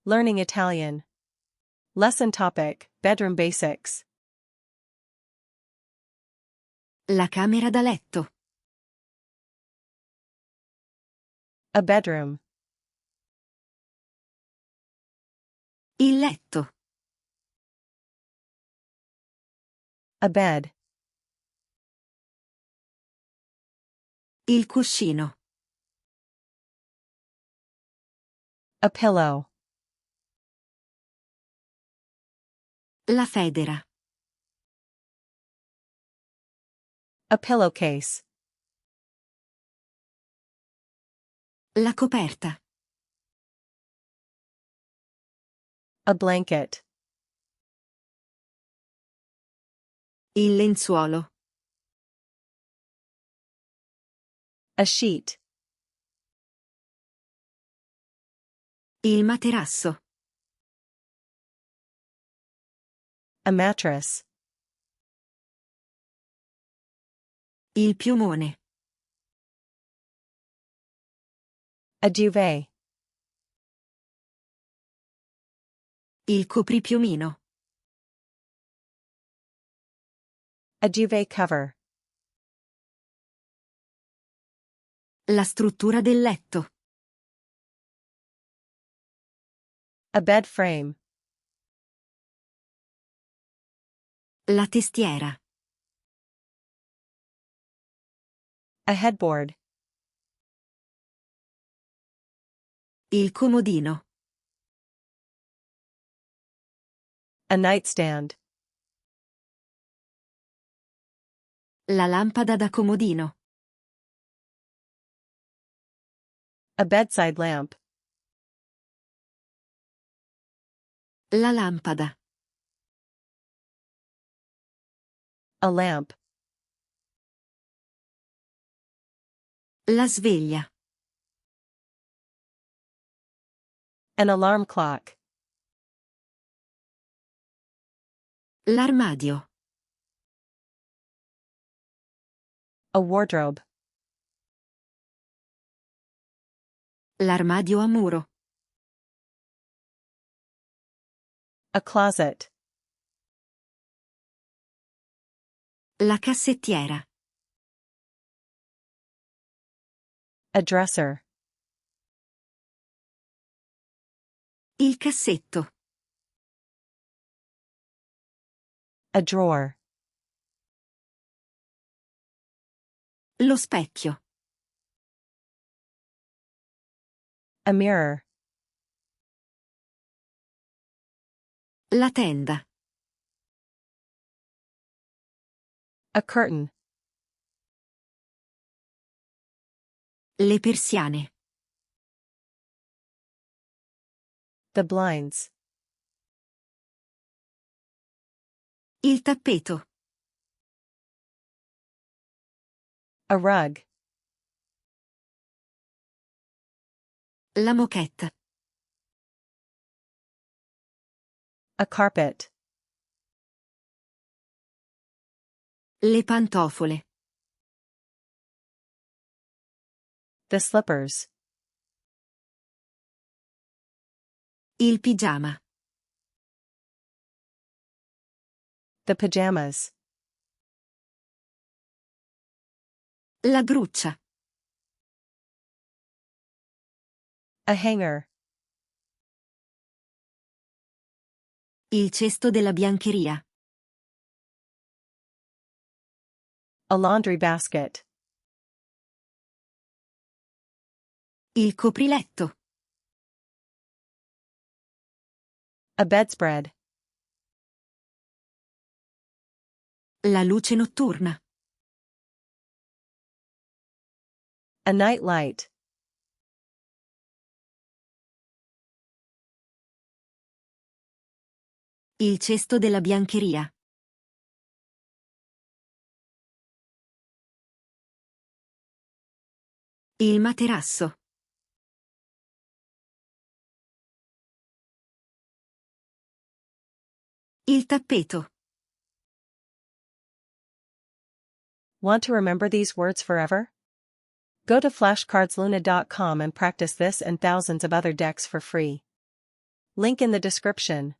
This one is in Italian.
Learning Italian. Lesson topic, Bedroom Basics. La camera da letto. A bedroom. Il letto. A bed. Il cuscino. A pillow. La federa. A pillowcase. La coperta. A blanket. Il lenzuolo. A sheet. Il materasso. A mattress. Il piumone. A duvet. Il copripiumino. A duvet cover. La struttura del letto. A bed frame. La testiera. A headboard. Il comodino. A nightstand. La lampada da comodino. A bedside lamp. La lampada. A lamp. La sveglia. An alarm clock. L'armadio. A wardrobe. L'armadio a muro. A closet. La cassettiera. A dresser. Il cassetto. A drawer. Lo specchio. A mirror. La tenda. A curtain. Le persiane. The blinds. Il tappeto. A rug. La moquette. A carpet. Le pantofole. The slippers. Il pigiama. The pajamas. La gruccia. A hanger. Il cesto della biancheria. A laundry basket. Il copriletto. A bedspread. La luce notturna. A night light. Il cesto della biancheria. Il materasso. Il tappeto. Want to remember these words forever? Go to flashcardsluna.com and practice this and thousands of other decks for free. Link in the description.